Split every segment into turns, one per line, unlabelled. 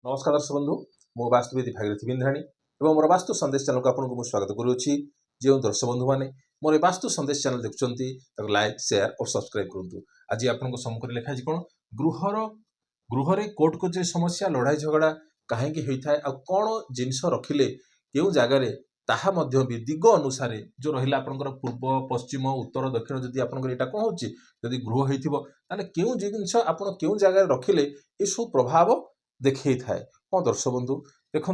नमस्कार दर्शक बंधु मो वास्तुविद भागीरथी बिंद्राणी और मोर वास्तु संदेश चैनल को आपको स्वागत करुच्ची। जो दर्शक बंधु मैंने मोर वास्तु संदेश चैनल देखुं लाइक शेयर और सब्सक्राइब करूँ। आज आपको सम्मुख लिखा कौन गृह कोर्ट कचेरी समस्या लड़ाई झगड़ा कहीं होता है कौन जिनस रखिले क्यों जगार ताहा मध्य भी दिग अनुसार जो रहा आपंकर पूर्व पश्चिम उत्तर दक्षिण जदि आपंकर यहाँ कौन हो गृह होता क्यों जिनस आप क्यों जगार रखिले ये सब प्रभाव देखई थाए। हाँ दर्शक बंधु देखु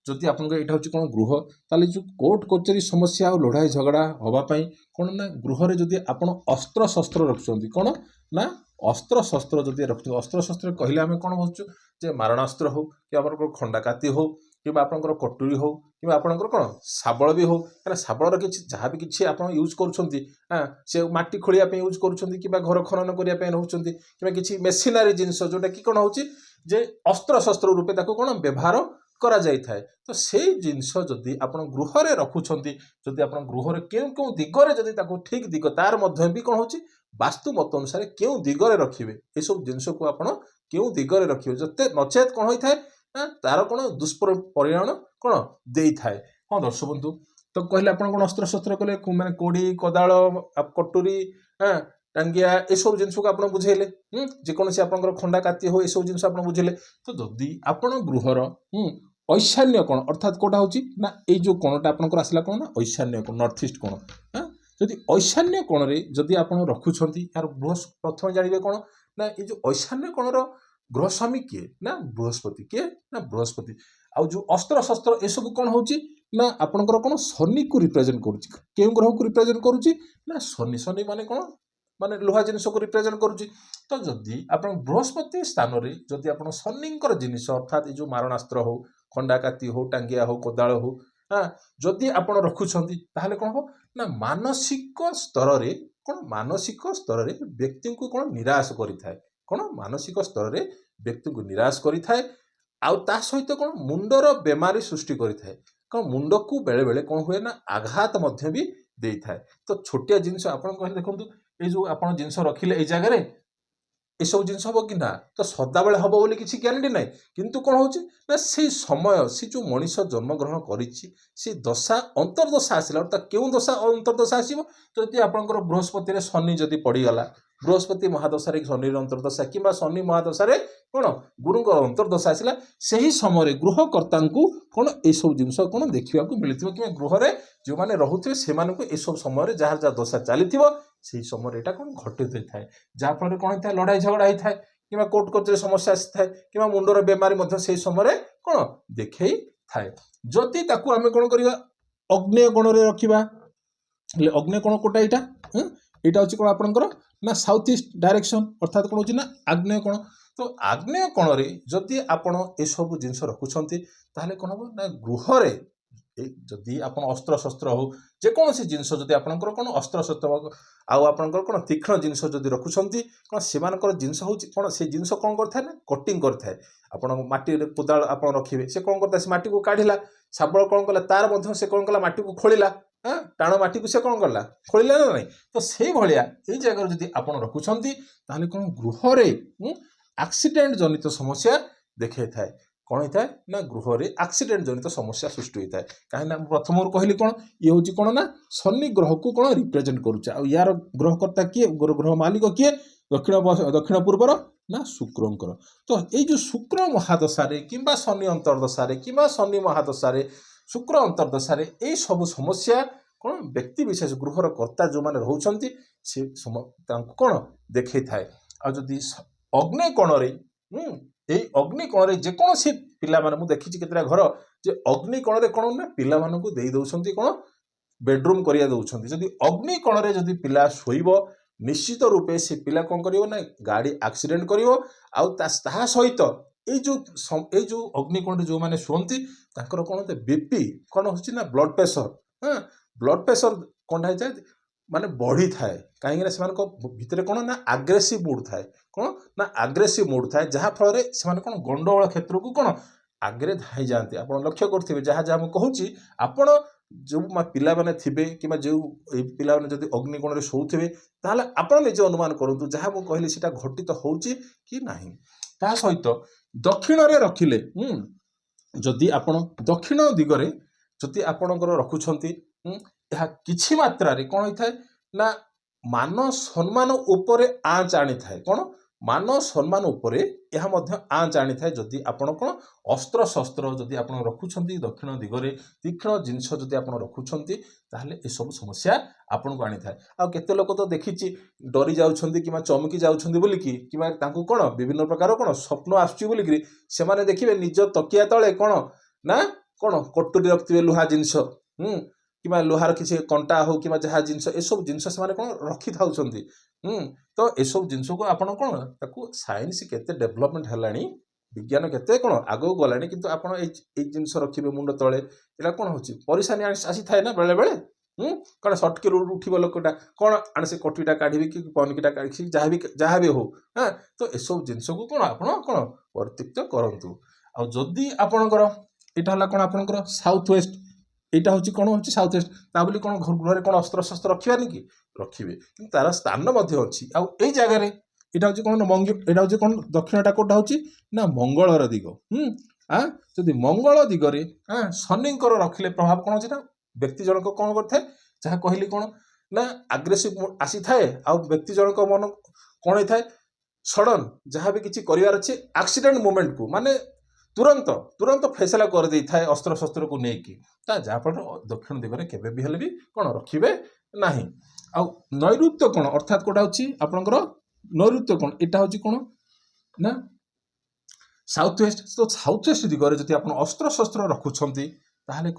जदि आप यहाँ हूँ कौन गृह ताले जो कोर्ट कचेरी समस्या और लड़ाई झगड़ा हाँपाई कौन ना गृह जदि आप अस्त्र शस्त्र रखुच्च कौन ना अस्त्र शस्त्र जदि रखुच्च अस्त्र शस्त्र कहले आम कौन बुझुचु जे मारणास्त्र हो कि आप खंडाकाती हो कि आपंकर कटुरी हो कि आपंकर कौन शाबल भी हो क्या शाबल किसी जहाँ भी किसी आप यूज कर माटी खोलिया यूज कर घर खनन करने रोचे कि किसी मेसीनारी जिनस जोटा कि कौन हो जे अस्त्र शस्त्र रूपे ताको कौन व्यवहार करा जाई थाए। तो से जिनस जदि आप गृह रखुंट जदि आप गृह क्यों क्यों दिगरे जदि ठीक दिग तार मध्य भी कौन हो वास्तु मत अनुसार क्यों दिगरे रखिए ये सब जिनस को आप क्यों दिगरे रखिए जते नचेत कौन होता है तार कौन दुष्परिणाम कौन दे थाए। हाँ दर्शक बंधु तो कहले आप कौन अस्त्र शस्त्र कले माने कोड़ी कोदाल कटुरी टांगिया ये सब जिन को आप बुझेले जेकोसी आप खंडा काती हो सब जिन आप बुझेले। तो जदि आप गृहर ऐशान्य कोण अर्थात कौटा हूँ ना ये जो कोणटा आपंकर आसला कौन ना ऐशान्य कोण नॉर्थ ईस्ट कोण जदि ऐशान्य कोण जदि आप रखुंट यार प्रथम जानवे कौन ना ये जो ऐशान्य कोणर ग्रह स्वामी किए ना बृहस्पति किए ना बृहस्पति आउ जो अस्त्र शस्त्र ये सब कौन हो ना आपंकर कौन शनि को रिप्रेजेंट करुच्ची क्यों ग्रह को रिप्रेजेंट करुच्ची ना शनि शनि माने कौन माने लुहा जिनिस को रिप्रेजेंट करुच्ची। तो जदि आप बृहस्पति स्थान में जदि आप शनिंकर जिनिस अर्थात जो मारणास्त्र हो खंडाकाती हो टांगिया हो कोदाल हो जदि आप रखुंट ताहले कौन हो ना मानसिक स्तर रे कौन मानसिक स्तर रे व्यक्ति को कौन निराश करिथाए कौन मानसिक स्तर रे व्यक्ति को निराश करिथाए आउ ता सहित कौन मुंडर बेमारी सृष्टि करिथाए कौन मुंड को बेले बेले कौन हुए ना आघात मध्य भी दे थाए। तो छोटिया जिनिस आप देखो ये जो आप जिनस रखिले ये जगार ये सब जिन हम कि ना तो सदाबले हम बोली किसी ग्यारंटी ना किंतु कौन हो ना से समय से जो मनीष जन्मग्रहण कर दशा अंतर्दशा आसला अर्थात क्यों दशा अंतर्दशा आसो जदि आपंकर बृहस्पति शनि जदि पड़गला बृहस्पति महादशा शनि अंतर्दशा कि शनि महादशा कौन गुरु अंतर्दशा आसला से ही समय गृहकर्ता कौन यू जिन कौन देखा मिलता कि गृह में जो मैंने रोथे से सब समय जहाँ जहाँ दशा चली से समय यहाँ कौन घटित होता है जहाँफल कौन होता है लड़ाई झगड़ा होता है कि कोर्ट कचेरी समस्या आसी कि मुंडर बेमारी से समय कौन देखई थाए। जदि ताकू आम कौन करवा अग्नेय कोण रे रखिबा अग्नेय कोण कोटा यहाँ यहाँ हूँ कौन आपंकर ना साउथ ईस्ट डायरेक्शन अर्थात कौन हो ना आग्नेय कोण। तो आग्नेय कोण रे जदि आपण ए सब जिनस रखुंट ताहले कौन हम ना गृह जदि आप अस्त्र शस्त्र हो जेकोसी जिनस जदि आपंकर कौन अस्त्र शस्त्र आउ आपंकर कौन तीक्ष्ण जिनस जदि रखुंट कौन से जिनस हूँ कौन से जिनस कौन करता है ना कटिंग करता है आप माटी कोदाल आप रखिए से कौन करता है माटी को काढ़ला शाबल कौन कला तार मध्य से कौन कला माटी को खोलिला टाण माटी को से कौन कला खोलिला ना नहीं। तो से भाया ये जगह जदि आप रखुंट ताहले कौन गृह एक्सीडेंट जनित समस्या देखे थाए कौन होता है ना गृह रे एक्सीडेंट जनित समस्या सृष्टि होता है कहीं प्रथम कहली कौन ये हूँ कौन ना शनि ग्रह को कौन रिप्रेजेंट करुचे आ यार ग्रहकर्ता किए ग्रह मालिक किए दक्षिण पूर्वर ना शुक्रंकर। तो ये जो शुक्र महादशा कि शनि अंतर्दशा कि शनि महादशा शुक्र अंतर्दशा ये सब समस्या कौन व्यक्ति विशेष गृहर कर्ता जो मैंने रोचे से कौन देखई थाए। आ जदि अग्नि कोण ये अग्नि कोण जेकोसी पिला माने देखी केतरा घर जे अग्नि कोण कौन ना पिला मानकु दे दउछंती कौन बेडरूम करिया दउछंती जदि अग्नि कोण जदि पिला शोइबो निश्चित रूपे से पिला कौन करिवो ना गाड़ी एक्सीडेंट करिवो आउ ता सहित ये जो अग्नि कोण जो माने शुअंती ताकर कौन बीपी कौन होची ना ब्लड प्रेशर कौन है माने बढ़ी थाए कहीं भितर कौन ना आग्रेसिव मूड थाए कौन ना आग्रेसिव मूड थाए जहाँ फल से कौन गंडगोल क्षेत्र को कौन आगे धाई जाते आप लक्ष्य करेंगे जहाँ जहाँ मुझे कहूँ आपण जो पिला माने थिबे कि जो पिला माने जदि अग्निकोण रे शोउथिबे ताहले आपण निजे अनुमान करंतु जहाँ मुझे कहली सेटा घटित होउची कि नाही। ତା ସହିତ ଦକ୍ଷିଣରେ ରଖିଲେ ଯଦି ଆପଣ ଦକ୍ଷିଣ ଦିଗରେ ଯଦି ଆପଣଙ୍କର ରଖୁଛନ୍ତି ଏହା କିଛି ମାତ୍ରାରେ କ'ଣ ହେଇଥାଏ ନା ମାନ ସମ୍ମାନ ଉପରେ ଆଞ୍ଚ ଆଣିଥାଏ। କ'ଣ ମାନ ସମ୍ମାନ ଉପରେ ଏହା ମଧ୍ୟ ଆଞ୍ଚ ଆଣିଥାଏ ଯଦି ଆପଣ କ'ଣ ଅସ୍ତ୍ରଶସ୍ତ୍ର ଯଦି ଆପଣ ରଖୁଛନ୍ତି ଦକ୍ଷିଣ ଦିଗରେ ତୀକ୍ଷ୍ଣ ଜିନିଷ ଯଦି ଆପଣ ରଖୁଛନ୍ତି ତାହେଲେ ଏସବୁ ସମସ୍ୟା ଆପଣଙ୍କୁ ଆଣିଥାଏ। ଆଉ କେତେ ଲୋକ ତ ଦେଖିଛି ଡରି ଯାଉଛନ୍ତି କିମ୍ବା ଚମକି ଯାଉଛନ୍ତି ବୋଲିକି କିମ୍ବା ତାଙ୍କୁ କ'ଣ ବିଭିନ୍ନ ପ୍ରକାର କ'ଣ ସ୍ୱପ୍ନ ଆସୁଛି ବୋଲିକିରି ସେମାନେ ଦେଖିବେ ନିଜ ତକିଆ ତଳେ କ'ଣ ନା କ'ଣ କଟୁରୀ ରଖିଥିବେ ଲୁହା ଜିନିଷ କିମ୍ବା ଲୁହାର କିଛି କଣ୍ଟା ହଉ କିମ୍ବା ଯାହା ଜିନିଷ ଏସବୁ ଜିନିଷ ସେମାନେ କ'ଣ ରଖିଥାଉଛନ୍ତି। ତ ଏସବୁ ଜିନିଷକୁ ଆପଣ କ'ଣ ତାକୁ ସାଇନ୍ସ କେତେ ଡେଭଲପମେଣ୍ଟ ହେଲାଣି, ବିଜ୍ଞାନ କେତେ କ'ଣ ଆଗକୁ ଗଲାଣି, କିନ୍ତୁ ଆପଣ ଏଇ ଜିନିଷ ରଖିବେ ମୁଣ୍ଡ ତଳେ ଏଇଟା କ'ଣ ହେଉଛି ପରିଶାନୀ ଆସିଥାଏ ନା ବେଳେ ବେଳେ କ'ଣ ସଟକିରି ଉଠିବ ଲୋକଟା କ'ଣ ଆଣେ ସେ କଟୁରୀଟା କାଢ଼ିବି କି ପନିକିଟା କାଢ଼ିକି ଯାହା ବି ହଉ ତ ଏସବୁ ଜିନିଷକୁ କ'ଣ ଆପଣ କ'ଣ ପରିତ୍ୟକ୍ତ କରନ୍ତୁ। ଆଉ ଯଦି ଆପଣଙ୍କର ଏଇଟା ହେଲା କ'ଣ ଆପଣଙ୍କର ସାଉଥ ୱେଷ୍ଟ, এইটা হচ্ছে କ'ଣ ହେଉଛି ସାଉଥ ୱେଷ୍ଟ, ତା ବୋଲି କ'ଣ ଗୃହରେ କ'ଣ ଅସ୍ତ୍ରଶସ୍ତ୍ର ରଖିବାନି କି ରଖିବେ, କିନ୍ତୁ ତାର ସ୍ଥାନ ମଧ୍ୟ ଅଛି। ଆଉ ଏଇ ଜାଗାରେ ଏଇଟା ହେଉଛି କ'ଣ ଏଇଟା ହେଉଛି କ'ଣ ଦକ୍ଷିଣଟା କୋଉଟା ହେଉଛି ନା ମଙ୍ଗଳର ଦିଗ। ଯଦି ମଙ୍ଗଳ ଦିଗରେ ଶନିଙ୍କର ରଖିଲେ ପ୍ରଭାବ କ'ଣ ଅଛି ନା ବ୍ୟକ୍ତି ଜଣକ କ'ଣ କରିଥାଏ ଯାହା କହିଲି କ'ଣ ନା ଆଗ୍ରେସିଭ ଆସିଥାଏ। ଆଉ ବ୍ୟକ୍ତି ଜଣକ ମନ କ'ଣ ହେଇଥାଏ ସଡନ୍ ଯାହା ବି କିଛି କରିବାର ଅଛି ଆକ୍ସିଡେଣ୍ଟ ମୁଭମେଣ୍ଟକୁ ମାନେ ତୁରନ୍ତ ଫେସଲା କରିଦେଇଥାଏ ଅସ୍ତ୍ରଶସ୍ତ୍ରକୁ ନେଇକି। ତା ଯାହାଫଳରେ ଦକ୍ଷିଣ ଦିଗରେ କେବେ ବି ହେଲେ ବି କ'ଣ ରଖିବେ ନାହିଁ। ଆଉ ନୈଋତ୍ୟ କ'ଣ ଅର୍ଥାତ୍ କୋଉଟା ହେଉଛି ଆପଣଙ୍କର ନୈଋତ୍ୟ କ'ଣ ଏଇଟା ହେଉଛି କ'ଣ ନା ସାଉଥ ୱେଷ୍ଟ। ତ ସାଉଥ ୱେଷ୍ଟ ଦିଗରେ ଯଦି ଆପଣ ଅସ୍ତ୍ରଶସ୍ତ୍ର ରଖୁଛନ୍ତି ତାହେଲେ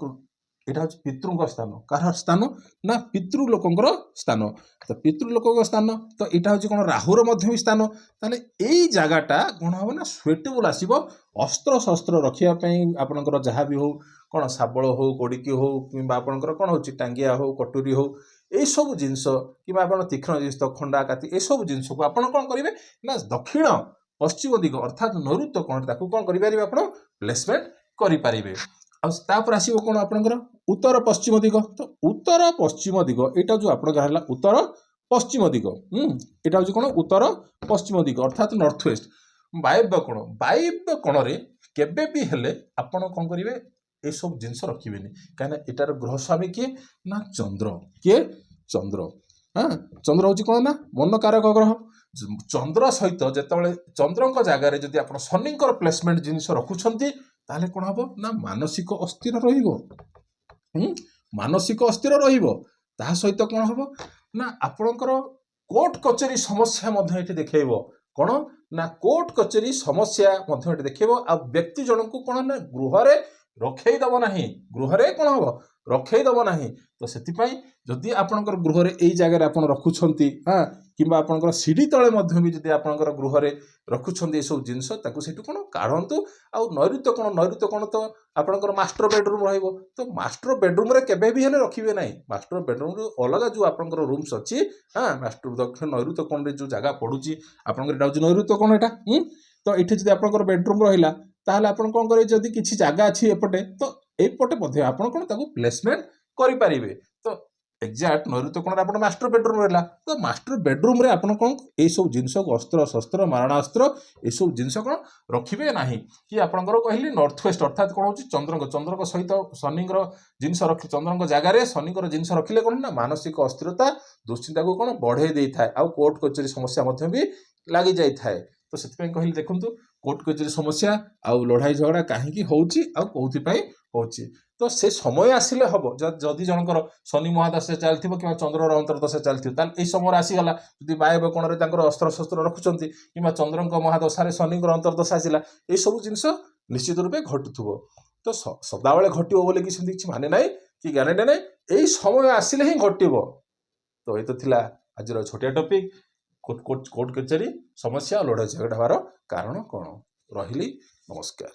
ଏଇଟା ହେଉଛି ପିତୃଙ୍କ ସ୍ଥାନ। କାହାର ସ୍ଥାନ ନା ପିତୃ ଲୋକଙ୍କର ସ୍ଥାନ। ତ ପିତୃ ଲୋକଙ୍କ ସ୍ଥାନ ତ ଏଇଟା ହେଉଛି କ'ଣ ରାହୁର ମଧ୍ୟ ବି ସ୍ଥାନ। ତାହେଲେ ଏଇ ଜାଗାଟା କ'ଣ ହେବ ନା ସୁଇଟେବୁଲ ଆସିବ ଅସ୍ତ୍ରଶସ୍ତ୍ର ରଖିବା ପାଇଁ। ଆପଣଙ୍କର ଯାହା ବି ହଉ କ'ଣ ଶାବଳ ହଉ କୋଡ଼ିକି ହଉ କିମ୍ବା ଆପଣଙ୍କର କ'ଣ ହେଉଛି ଟାଙ୍ଗିଆ ହଉ କଟୁରୀ ହଉ ଏଇସବୁ ଜିନିଷ କିମ୍ବା ଆପଣ ତୀକ୍ଷ୍ଣ ଜିନିଷ ଖଣ୍ଡା କାତି ଏସବୁ ଜିନିଷକୁ ଆପଣ କ'ଣ କରିବେ ନା ଦକ୍ଷିଣ ପଶ୍ଚିମ ଦିଗ ଅର୍ଥାତ୍ ନୈଋତ୍ୟ କ'ଣ ତାକୁ କ'ଣ କରିପାରିବେ ଆପଣ ପ୍ଲେସମେଣ୍ଟ କରିପାରିବେ। ଆଉ ତାପରେ ଆସିବ କ'ଣ ଆପଣଙ୍କର ଉତ୍ତର ପଶ୍ଚିମ ଦିଗ। ତ ଉତ୍ତର ପଶ୍ଚିମ ଦିଗ ଏଇଟା ଯେଉଁ ଆପଣଙ୍କର ହେଲା ଉତ୍ତର ପଶ୍ଚିମ ଦିଗ ଏଇଟା ହେଉଛି କ'ଣ ଉତ୍ତର ପଶ୍ଚିମ ଦିଗ ଅର୍ଥାତ୍ ନର୍ଥ ୱେଷ୍ଟ। ବାୟବ୍ୟ କୋଣରେ କେବେ ବି ହେଲେ ଆପଣ କ'ଣ କରିବେ ଏସବୁ ଜିନିଷ ରଖିବେନି, କାହିଁକିନା ଏଟାର ଗ୍ରହ ସ୍ୱାମୀ କିଏ ନା ଚନ୍ଦ୍ର। କିଏ ଚନ୍ଦ୍ର। ଚନ୍ଦ୍ର ହେଉଛି କ'ଣ ନା ମନକାରକ ଗ୍ରହ। ଚନ୍ଦ୍ର ସହିତ ଯେତେବେଳେ ଚନ୍ଦ୍ରଙ୍କ ଜାଗାରେ ଯଦି ଆପଣ ଶନିଙ୍କର ପ୍ଲେସମେଣ୍ଟ ଜିନିଷ ରଖୁଛନ୍ତି ତାହେଲେ କ'ଣ ହବ ନା ମାନସିକ ଅସ୍ଥିର ରହିବ। ମାନସିକ ଅସ୍ଥିର ରହିବ। ତାହା ସହିତ କ'ଣ ହବ ନା ଆପଣଙ୍କର କୋର୍ଟ କଚେରୀ ସମସ୍ୟା ମଧ୍ୟ ଏଠି ଦେଖେଇବ। କ'ଣ ନା କୋର୍ଟ କଚେରୀ ସମସ୍ୟା ମଧ୍ୟ ଏଠି ଦେଖେଇବ। ଆଉ ବ୍ୟକ୍ତି ଜଣଙ୍କୁ କ'ଣ ନା ଗୃହରେ ରଖେଇ ଦେବ ନାହିଁ। ଗୃହରେ କ'ଣ ହବ ରଖେଇ ଦେବ ନାହିଁ। ତ ସେଥିପାଇଁ ଯଦି ଆପଣଙ୍କର ଗୃହରେ ଏଇ ଜାଗାରେ ଆପଣ ରଖୁଛନ୍ତି କିମ୍ବା ଆପଣଙ୍କର ସିଡ଼ି ତଳେ ମଧ୍ୟ ବି ଯଦି ଆପଣଙ୍କର ଗୃହରେ ରଖୁଛନ୍ତି ଏସବୁ ଜିନିଷ ତାକୁ ସେଇଠୁ କ'ଣ କାଢ଼ନ୍ତୁ। ଆଉ ନୈଋତ୍ୟ କ'ଣ ତ ଆପଣଙ୍କର ମାଷ୍ଟର ବେଡରୁମ୍ ରହିବ। ତ ମାଷ୍ଟର ବେଡରୁମ୍ରେ କେବେ ବି ହେଲେ ରଖିବେ ନାହିଁ। ମାଷ୍ଟର ବେଡରୁମ୍ରୁ ଅଲଗା ଯେଉଁ ଆପଣଙ୍କର ରୁମ୍ସ ଅଛି ମାଷ୍ଟର ଦକ୍ଷିଣ ନୈଋତ୍ୟ କୋଣରେ ଯେଉଁ ଜାଗା ପଡ଼ୁଛି ଆପଣଙ୍କର ଏଇଟା ହେଉଛି ନୈଋତ୍ୟ କୋଣ ଏଇଟା। ତ ଏଠି ଯଦି ଆପଣଙ୍କର ବେଡରୁମ୍ ରହିଲା ତାହେଲେ ଆପଣ କ'ଣ କରିବେ ଯଦି କିଛି ଜାଗା ଅଛି ଏପଟେ ତ ଏଇପଟେ ମଧ୍ୟ ଆପଣ କ'ଣ ତାକୁ ପ୍ଲେସମେଣ୍ଟ କରିପାରିବେ। ତ ଏକ୍ଜାକ୍ଟ ନୈଋତ୍ୟ କୋଣରେ ଆପଣ ମାଷ୍ଟର ବେଡରୁମ୍ ରହିଲା ତ ମାଷ୍ଟର ବେଡରୁମ୍ରେ ଆପଣ କ'ଣ ଏଇସବୁ ଜିନିଷକୁ ଅସ୍ତ୍ରଶସ୍ତ୍ର ମାରଣାସ୍ତ୍ର ଏସବୁ ଜିନିଷ କ'ଣ ରଖିବେ ନାହିଁ। କି ଆପଣଙ୍କର କହିଲି ନର୍ଥ ୱେଷ୍ଟ ଅର୍ଥାତ୍ କ'ଣ ହେଉଛି ଚନ୍ଦ୍ରଙ୍କ ସହିତ ଶନିଙ୍କର ଜିନିଷ ଚନ୍ଦ୍ରଙ୍କ ଜାଗାରେ ଶନିଙ୍କର ଜିନିଷ ରଖିଲେ କ'ଣ ନା ମାନସିକ ଅସ୍ଥିରତା ଦୁଶ୍ଚିନ୍ତାକୁ କ'ଣ ବଢ଼େଇ ଦେଇଥାଏ। ଆଉ କୋର୍ଟ କଚେରୀ ସମସ୍ୟା ମଧ୍ୟ ବି ଲାଗିଯାଇଥାଏ। ତ ସେଥିପାଇଁ କହିଲି ଦେଖନ୍ତୁ କୋର୍ଟ କଚେରୀ ସମସ୍ୟା ଆଉ ଲଢ଼ାଇ ଝଗଡ଼ା କାହିଁକି ହେଉଛି ଆଉ କେଉଁଥିପାଇଁ ହେଉଛି। ତ ସେ ସମୟ ଆସିଲେ ହବ ଯଦି ଜଣଙ୍କର ଶନି ମହାଦଶା ଚାଲିଥିବ କିମ୍ବା ଚନ୍ଦ୍ରର ଅନ୍ତର୍ଦଶା ଚାଲିଥିବ ତାହେଲେ ଏଇ ସମୟରେ ଆସିଗଲା। ଯଦି ବାୟବ କୋଣରେ ତାଙ୍କର ଅସ୍ତ୍ରଶସ୍ତ୍ର ରଖୁଛନ୍ତି କିମ୍ବା ଚନ୍ଦ୍ରଙ୍କ ମହାଦଶାରେ ଶନିଙ୍କର ଅନ୍ତର୍ଦଶା ଆସିଲା ଏଇସବୁ ଜିନିଷ ନିଶ୍ଚିତ ରୂପେ ଘଟୁଥିବ। ତ ସଦାବେଳେ ଘଟିବ ବୋଲି କି ସେମିତି କିଛି ମାନେ ନାହିଁ କି ଗ୍ୟାରେଣ୍ଟି ନାହିଁ। ଏଇ ସମୟ ଆସିଲେ ହିଁ ଘଟିବ। ତ ଏଇ ତ ଥିଲା ଆଜିର ଛୋଟିଆ ଟପିକ୍ କୋର୍ଟ କଚେରୀ ସମସ୍ୟା ଲଢ଼ାଇ ଝଗଡ଼ା ହେବାର କାରଣ କ'ଣ। ରହିଲି, ନମସ୍କାର।